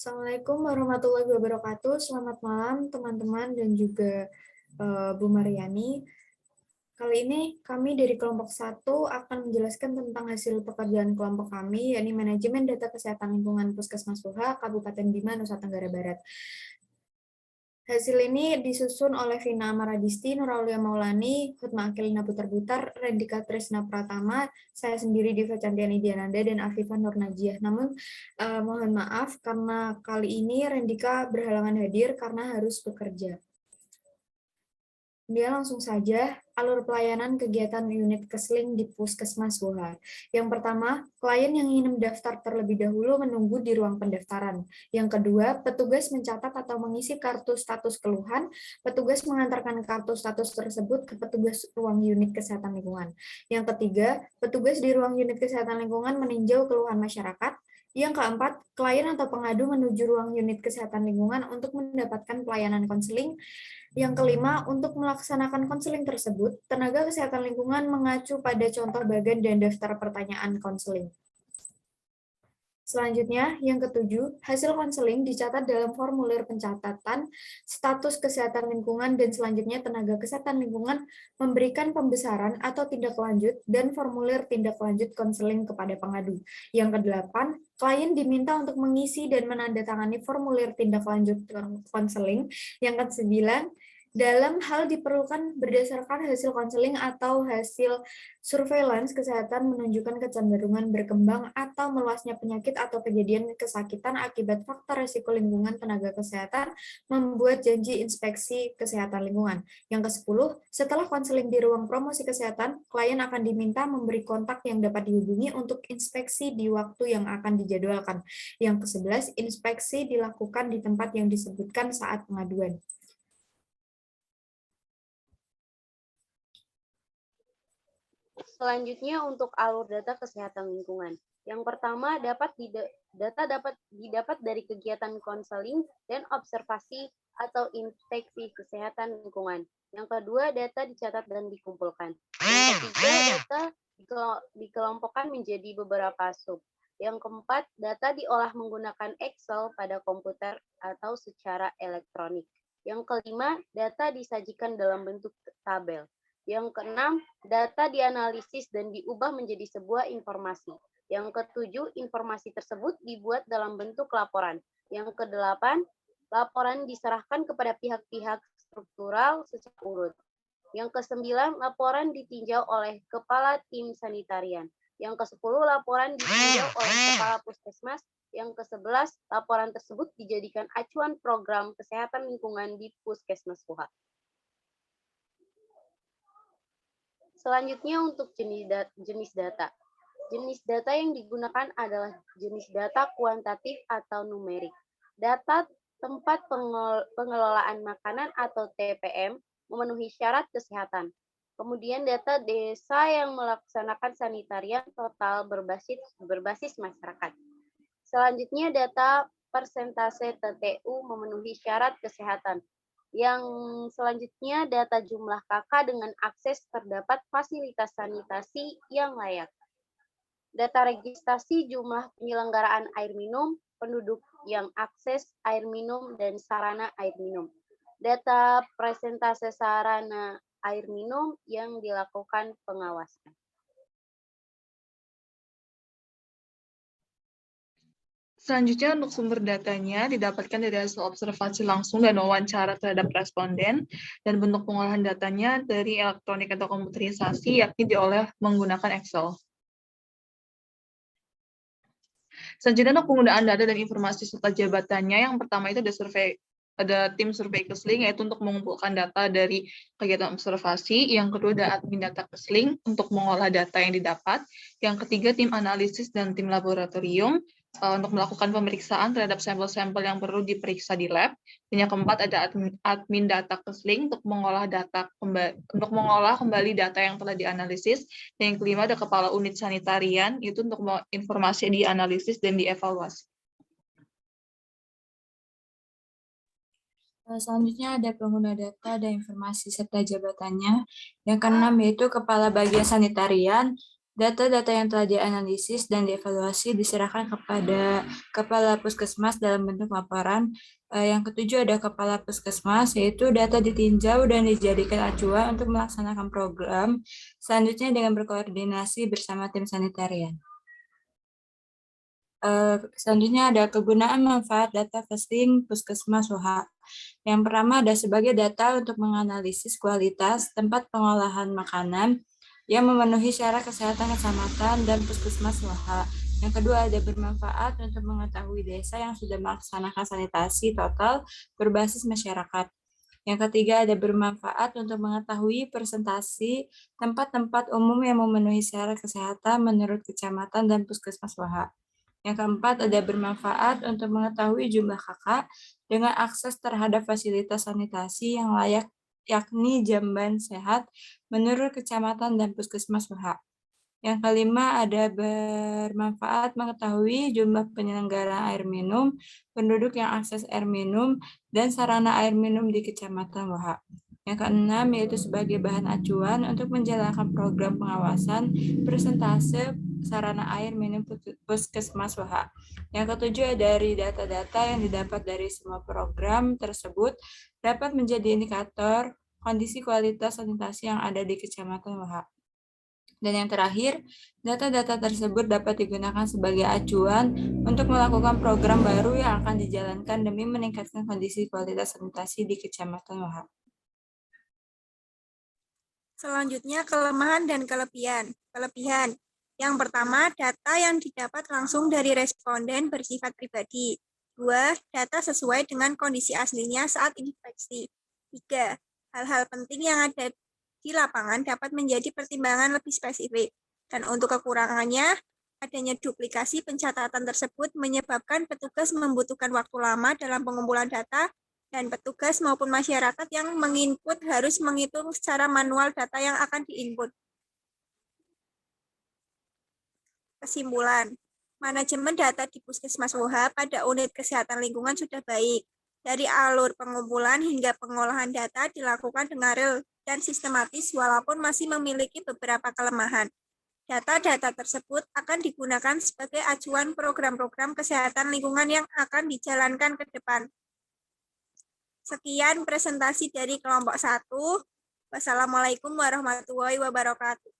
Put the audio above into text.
Assalamualaikum warahmatullahi wabarakatuh. Selamat malam teman-teman dan juga Bu Mariani. Kali ini kami dari kelompok 1 akan menjelaskan tentang hasil pekerjaan kelompok kami, yakni Manajemen Data Kesehatan Lingkungan Puskesmas Suha, Kabupaten Bima, Nusa Tenggara Barat. Hasil ini disusun oleh Vina Amaradisti, Nuraulia Maulani, Hutma Akilina Putar-Butar, Rendika Trisna Pratama, saya sendiri Diva Candiani Diananda, dan Afifah Nur Najiah. Namun, mohon maaf karena kali ini Rendika berhalangan hadir karena harus bekerja. Dia langsung saja, alur pelayanan kegiatan unit Kesling di Puskesmas Suha. Yang pertama, klien yang ingin mendaftar terlebih dahulu menunggu di ruang pendaftaran. Yang kedua, petugas mencatat atau mengisi kartu status keluhan, petugas mengantarkan kartu status tersebut ke petugas ruang unit kesehatan lingkungan. Yang ketiga, petugas di ruang unit kesehatan lingkungan meninjau keluhan masyarakat. Yang keempat, klien atau pengadu menuju ruang unit kesehatan lingkungan untuk mendapatkan pelayanan konseling. Yang kelima, untuk melaksanakan konseling tersebut, tenaga kesehatan lingkungan mengacu pada contoh bagan dan daftar pertanyaan konseling. Selanjutnya, yang ketujuh, hasil konseling dicatat dalam formulir pencatatan status kesehatan lingkungan dan selanjutnya tenaga kesehatan lingkungan memberikan pembesaran atau tindak lanjut dan formulir tindak lanjut konseling kepada pengadu. Yang kedelapan, klien diminta untuk mengisi dan menandatangani formulir tindak lanjut konseling. Yang kesembilan, dalam hal diperlukan berdasarkan hasil konseling atau hasil surveillance kesehatan menunjukkan kecenderungan berkembang atau meluasnya penyakit atau kejadian kesakitan akibat faktor risiko lingkungan tenaga kesehatan membuat janji inspeksi kesehatan lingkungan. Yang ke-10, setelah konseling di ruang promosi kesehatan, klien akan diminta memberi kontak yang dapat dihubungi untuk inspeksi di waktu yang akan dijadwalkan. Yang ke-11, inspeksi dilakukan di tempat yang disebutkan saat pengaduan. Selanjutnya untuk alur data kesehatan lingkungan. Yang pertama, data dapat didapat dari kegiatan konseling dan observasi atau inspeksi kesehatan lingkungan. Yang kedua, data dicatat dan dikumpulkan. Yang ketiga, data dikelompokkan menjadi beberapa sub. Yang keempat, data diolah menggunakan Excel pada komputer atau secara elektronik. Yang kelima, data disajikan dalam bentuk tabel. Yang keenam, data dianalisis dan diubah menjadi sebuah informasi. Yang ketujuh, informasi tersebut dibuat dalam bentuk laporan. Yang kedelapan, laporan diserahkan kepada pihak-pihak struktural secara urut. Yang kesembilan, laporan ditinjau oleh Kepala Tim Sanitarian. Yang kesepuluh, laporan ditinjau oleh Kepala Puskesmas. Yang ke-11, laporan tersebut dijadikan acuan program kesehatan lingkungan di Puskesmas Suha. Selanjutnya untuk jenis data. Jenis data yang digunakan adalah jenis data kuantitatif atau numerik. Data tempat pengelolaan makanan atau TPM memenuhi syarat kesehatan. Kemudian data desa yang melaksanakan sanitarian total berbasis masyarakat. Selanjutnya data persentase TTU memenuhi syarat kesehatan. Yang selanjutnya data jumlah KK dengan akses terdapat fasilitas sanitasi yang layak. Data registrasi jumlah penyelenggaraan air minum, penduduk yang akses air minum dan sarana air minum. Data presentase sarana air minum yang dilakukan pengawasan. Selanjutnya untuk sumber datanya didapatkan dari hasil observasi langsung dan wawancara terhadap responden, dan bentuk pengolahan datanya dari elektronik atau komputerisasi, yakni diolah menggunakan Excel. Selanjutnya untuk penggunaan data dan informasi serta jabatannya, yang pertama itu ada tim survei Kesling, yaitu untuk mengumpulkan data dari kegiatan observasi. Yang kedua ada admin data Kesling untuk mengolah data yang didapat. Yang ketiga tim analisis dan tim laboratorium untuk melakukan pemeriksaan terhadap sampel-sampel yang perlu diperiksa di lab. Dan yang keempat ada admin data Kesling untuk mengolah kembali data yang telah dianalisis. Dan yang kelima ada kepala unit sanitarian, itu untuk informasi dianalisis dan dievaluasi. Selanjutnya ada pengguna data dan informasi serta jabatannya. Yang keenam yaitu Kepala Bagian Sanitarian Data-data yang telah dianalisis dan dievaluasi diserahkan kepada Kepala Puskesmas dalam bentuk laporan. Yang ketujuh ada Kepala Puskesmas, yaitu data ditinjau dan dijadikan acuan untuk melaksanakan program, selanjutnya dengan berkoordinasi bersama tim sanitarian. Selanjutnya ada kegunaan manfaat data Kesling Puskesmas WH. Yang pertama ada sebagai data untuk menganalisis kualitas tempat pengolahan makanan yang memenuhi syarat kesehatan kecamatan dan puskesmas WH. Yang kedua ada bermanfaat untuk mengetahui desa yang sudah melaksanakan sanitasi total berbasis masyarakat. Yang ketiga ada bermanfaat untuk mengetahui presentasi tempat-tempat umum yang memenuhi syarat kesehatan menurut kecamatan dan puskesmas WH. Yang keempat ada bermanfaat untuk mengetahui jumlah kakak dengan akses terhadap fasilitas sanitasi yang layak yakni jamban sehat menurut kecamatan dan puskesmas WH. Yang kelima ada bermanfaat mengetahui jumlah penyelenggara air minum, penduduk yang akses air minum, dan sarana air minum di kecamatan WH. Yang keenam yaitu sebagai bahan acuan untuk menjalankan program pengawasan persentase sarana air minum puskesmas WH. Yang ketujuh dari data-data yang didapat dari semua program tersebut dapat menjadi indikator kondisi kualitas sanitasi yang ada di kecamatan WH. Dan yang terakhir, data-data tersebut dapat digunakan sebagai acuan untuk melakukan program baru yang akan dijalankan demi meningkatkan kondisi kualitas sanitasi di Kecamatan WH. Selanjutnya, kelemahan dan kelebihan. Yang pertama, data yang didapat langsung dari responden bersifat pribadi. 2. Data sesuai dengan kondisi aslinya saat infeksi. 3. Hal-hal penting yang ada di lapangan dapat menjadi pertimbangan lebih spesifik. Dan untuk kekurangannya, adanya duplikasi pencatatan tersebut menyebabkan petugas membutuhkan waktu lama dalam pengumpulan data dan petugas maupun masyarakat yang menginput harus menghitung secara manual data yang akan diinput. Kesimpulan, manajemen data di Puskesmas WH pada unit kesehatan lingkungan sudah baik. Dari alur pengumpulan hingga pengolahan data dilakukan dengan real dan sistematis walaupun masih memiliki beberapa kelemahan. Data-data tersebut akan digunakan sebagai acuan program-program kesehatan lingkungan yang akan dijalankan ke depan. Sekian presentasi dari kelompok 1. Wassalamualaikum warahmatullahi wabarakatuh.